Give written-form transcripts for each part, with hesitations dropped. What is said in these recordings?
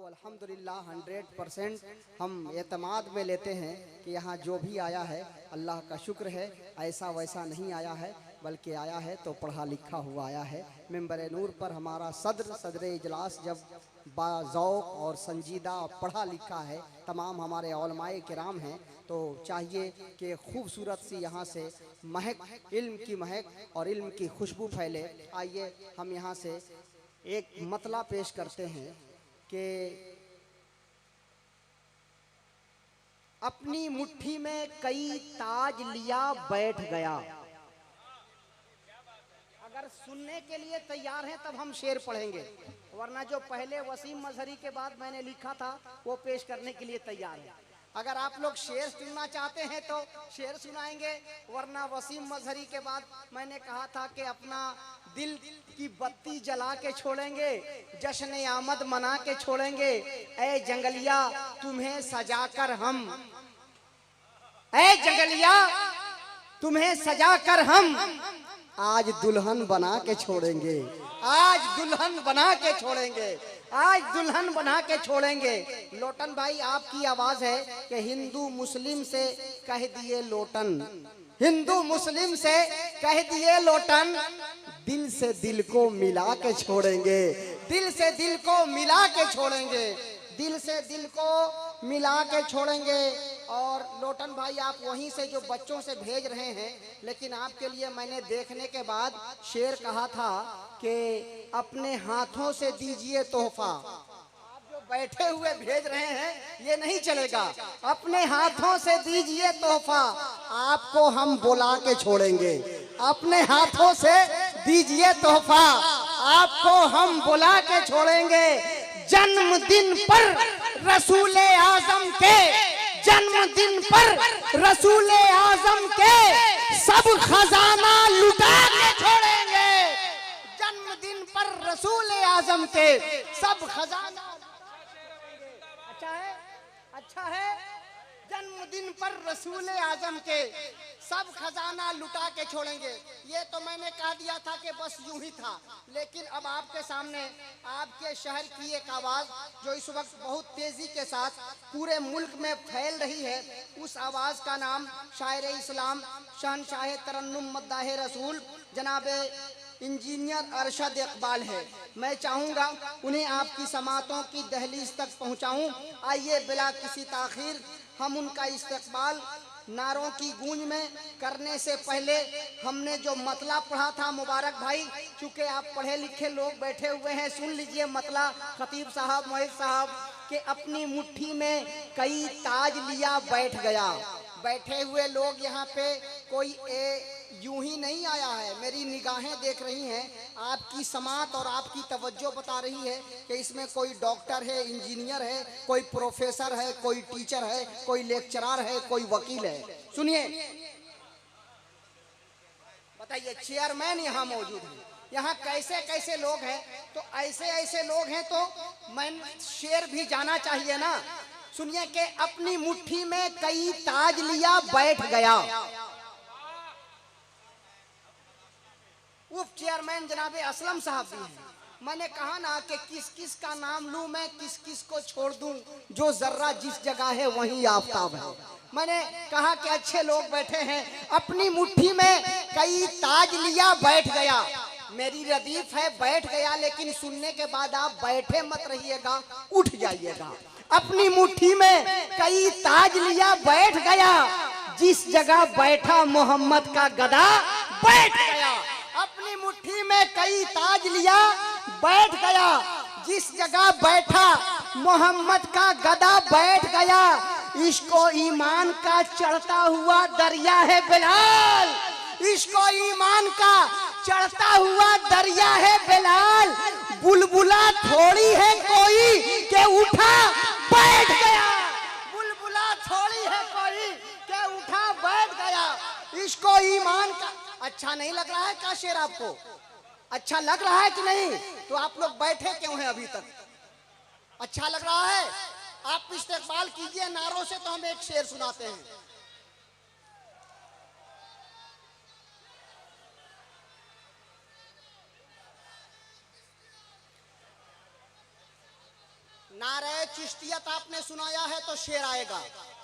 अल्हम्दुलिल्लाह 100% हम एतमाद में लेते हैं कि यहाँ जो भी आया है अल्लाह का शुक्र है। ऐसा वैसा नहीं आया है, बल्कि आया है तो पढ़ा लिखा हुआ आया है। मिंबर नूर पर हमारा सदर इजलास जब बाज़ौक़ और संजीदा पढ़ा लिखा है, तमाम हमारे उलमाए किराम हैं, तो चाहिए कि खूबसूरत सी यहाँ से महक, इल्म की महक और इल्म की खुशबू फैले। आइए हम यहाँ से एक मतला पेश करते हैं कि अपनी मुट्ठी में कई ताज लिया बैठ गया। अगर सुनने के लिए तैयार हैं तब हम शेर पढ़ेंगे, वरना जो पहले वसीम मजहरी के बाद मैंने लिखा था वो पेश करने के लिए तैयार है। अगर आप लोग शेर सुनना चाहते हैं तो शेर सुनाएंगे, वरना वसीम मजहरी के बाद मैंने कहा था कि अपना दिल की बत्ती जला के छोड़ेंगे, जश्न आमद मना के छोड़ेंगे। ऐ जंगलिया तुम्हें सजाकर हम, ऐ जंगलिया तुम्हें सजाकर हम आज दुल्हन बना के छोड़ेंगे, आज दुल्हन बना के छोड़ेंगे, आज दुल्हन बना के छोड़ेंगे। लोटन भाई आपकी आवाज है कि हिंदू मुस्लिम से कह दिए लोटन, हिंदू मुस्लिम से कह दिए लोटन, दिल से दिल को मिला के छोड़ेंगे, दिल से दिल को मिला के छोड़ेंगे, दिल से दिल को मिला के छोड़ेंगे। और लोटन भाई आप वहीं से जो बच्चों से भेज रहे हैं, लेकिन आपके लिए मैंने देखने के बाद शेर कहा था कि अपने हाथों से दीजिए तोहफा। आप जो बैठे हुए भेज रहे हैं ये नहीं चलेगा, अपने हाथों से दीजिए तोहफा, आपको हम बुला के छोड़ेंगे, अपने हाथों से दीजिए तोहफा, आपको हम बुला के छोड़ेंगे। जन्मदिन पर रसूल आजम के, जन्मदिन पर रसूल आजम के सब खजाना लुटा के छोड़ेंगे, जन्मदिन पर रसूल आजम के सब खजाना। अच्छा है, अच्छा है। जन्मदिन पर रसूल आजम के सब खजाना लुटा के छोड़ेंगे। ये तो मैंने कह दिया था कि बस यूं ही था, लेकिन अब आपके सामने आपके शहर की एक आवाज जो इस वक्त बहुत तेजी के साथ पूरे मुल्क में फैल रही है, उस आवाज का नाम शायर इस्लाम शहनशाह तरन्नुम मद्दाह रसूल जनाब इंजीनियर अरशद इकबाल है। मैं चाहूँगा उन्हें आपकी समातों की दहलीज तक पहुँचाऊँ। आइए बिला किसी ताखीर हम उनका इस्तकबाल नारों की गूंज में करने से पहले हमने जो मतला पढ़ा था, मुबारक भाई चूँकि आप पढ़े लिखे लोग बैठे हुए हैं, सुन लीजिए मतला खतीब साहब मोहित साहब के अपनी मुट्ठी में कई ताज लिया बैठ गया। बैठे हुए लोग यहाँ पे कोई यूं ही नहीं आया है, मेरी निगाहें देख रही हैं, आपकी समात और आपकी तवज्जो बता रही है कि इसमें कोई डॉक्टर है, इंजीनियर है, कोई प्रोफेसर है, कोई टीचर है, कोई लेक्चरर है, कोई वकील है। सुनिए, बताइए चेयरमैन यहाँ मौजूद है, यहाँ कैसे कैसे लोग हैं, तो ऐसे ऐसे लोग हैं तो मैं शेर भी जाना चाहिए ना। सुनिए कि अपनी मुट्ठी में कई ताज लिया बैठ गया। उप चेयरमैन जनाबे असलम साहब भी हैं। मैंने कहा ना कि किस किस का नाम लूं मैं, किस किस को छोड़ दूं, जो जर्रा जिस जगह है वहीं आफताब है। मैंने कहा कि अच्छे लोग बैठे हैं, अपनी मुट्ठी में कई ताज लिया बैठ गया। मेरी रदीफ है बैठ गया, लेकिन सुनने के बाद आप बैठे मत रहिएगा, उठ जाइएगा। अपनी मुट्ठी में कई ताज लिया बैठ गया, जिस जगह बैठा मोहम्मद का गदा बैठ गया। अपनी मुट्ठी में कई ताज लिया बैठ गया, जिस जगह बैठा मोहम्मद का गदा बैठ गया। इसको ईमान का चढ़ता हुआ दरिया है बिलाल, इसको ईमान का चढ़ता हुआ दरिया है बिलाल। बुलबुला थोड़ी है कोई के उठा बैठ गया, बुलबुला थोड़ी है कोई के उठा बैठ गया। इसको ईमान का अच्छा नहीं लग रहा है क्या शेर आपको? अच्छा लग रहा है कि नहीं? तो आप लोग बैठे क्यों हैं अभी तक? अच्छा लग रहा है? आप इस्तेकबाल कीजिए नारों से, तो हम एक शेर सुनाते हैं। नारे चिश्तियत आपने सुनाया है तो शेर आएगा,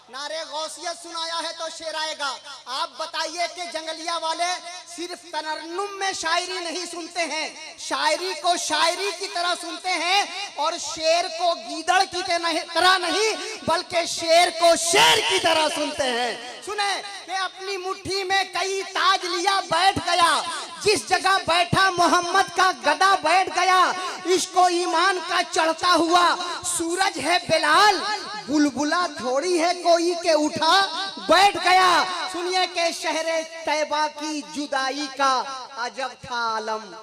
नारे गौसियत सुनाया है तो शेर आएगा। आप बताइए कि जंगलिया वाले सिर्फ तरन्नुम में शायरी नहीं सुनते हैं, शायरी को शायरी की तरह सुनते हैं, और शेर को गीदड़ की तरह नहीं बल्कि शेर को शेर की तरह सुनते हैं। सुने कि अपनी मुट्ठी में कई ताज लिया बैठ गया, जिस जगह बैठा मोहम्मद का गदा बैठ गया, इसको ईमान का चढ़ता हुआ सूरज है बिलाल, बुलबुला थोड़ी है कोई के उठा बैठ गया। सुनिए कि शहरे तैबा की जुदाई का अजब था आलम।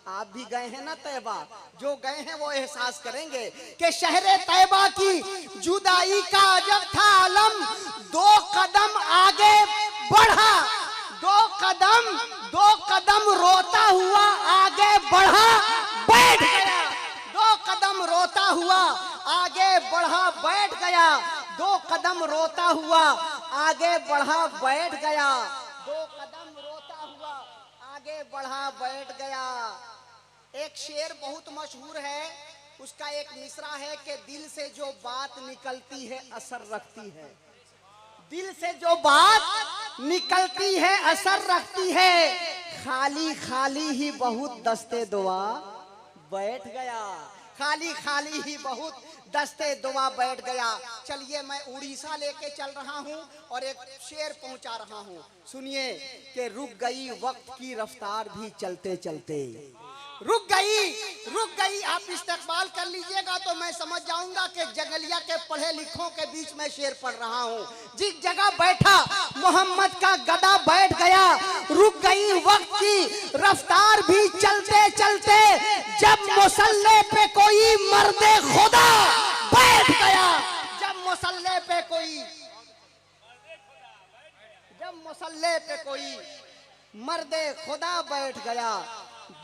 आप भी गए हैं ना तैबा, जो गए हैं वो एहसास करेंगे कि शहरे तैबा की जुदाई का अजब था आलम। 2 कदम आगे बढ़ा, 2 कदम रोता हुआ आगे बढ़ा बैठ गया, 2 कदम रोता हुआ आगे बढ़ा बैठ गया, 2 कदम रोता हुआ आगे बढ़ा बैठ गया, 2 कदम रोता हुआ आगे बढ़ा बैठ गया। एक शेर बहुत मशहूर है, उसका एक मिसरा है कि दिल से जो बात निकलती है असर रखती है, दिल से जो बात निकलती है असर रखती है, खाली खाली ही बहुत दस्ते दुआ बैठ गया, खाली खाली ही बहुत दस्ते दुआ बैठ गया। चलिए मैं उड़ीसा लेके चल रहा हूँ और एक शेर पहुंचा रहा हूँ। सुनिए कि रुक गई वक्त की रफ्तार भी चलते चलते, रुक गई। आप इस्तेकबाल कर लीजिएगा तो मैं समझ जाऊंगा कि जंगलिया के पढ़े लिखों के बीच में शेर पढ़ रहा हूँ। जिस जगह बैठा मोहम्मद का गदा बैठ गया, रुक गई वक्त की रफ्तार भी चलते चलते, जब मुसल्ले पे कोई मर्दे खुदा बैठ गया, जब मुसल्ले पे कोई मर्दे खुदा बैठ गया,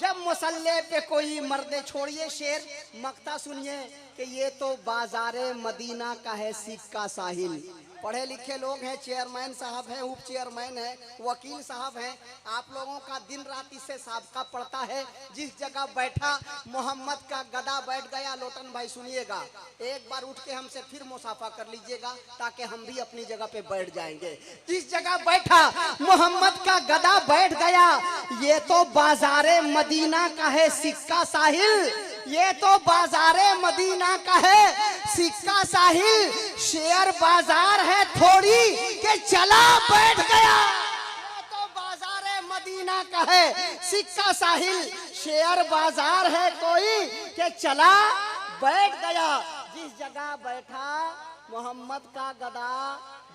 जब मुसल्ले पे कोई मर्दे। छोड़िए शेर, मक्ता सुनिए कि ये तो बाजारे मदीना का है सिक्का साहिल। पढ़े लिखे लोग हैं, चेयरमैन साहब हैं, उप चेयरमैन है, वकील साहब हैं, आप लोगों का दिन रात इससे साबका पड़ता है। जिस जगह बैठा मोहम्मद का गदा बैठ गया। लोटन भाई सुनिएगा, एक बार उठ के हमसे फिर मुसाफा कर लीजिएगा ताकि हम भी अपनी जगह पे बैठ जाएंगे। जिस जगह बैठा मोहम्मद का गदा बैठ गया, ये तो बाजारे मदीना का है सिक्का साहिल, ये तो बाजारे मदीना का है सिक्का साहिल, शेयर बाजार है थोड़ी के चला बैठ गया, ये तो बाजारे मदीना का है सिक्का साहिल, शेयर बाजार है कोई के चला बैठ गया। जिस जगह बैठा मोहम्मद का गदा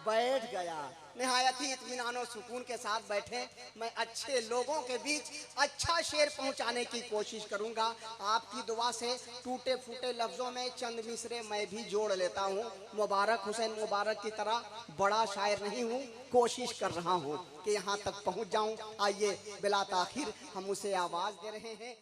बैठ गया। निहायत ही इत्मीनान और सुकून के साथ बैठे। मैं अच्छे लोगों के बीच अच्छा शेर पहुंचाने की कोशिश करूंगा। आपकी दुआ से टूटे फूटे लफ्जों में चंद मिसरे मैं भी जोड़ लेता हूं। मुबारक हुसैन मुबारक की तरह बड़ा शायर नहीं हूं, कोशिश कर रहा हूं कि यहां तक पहुंच जाऊं। आइए बिला ताखिर हम उसे आवाज दे रहे हैं।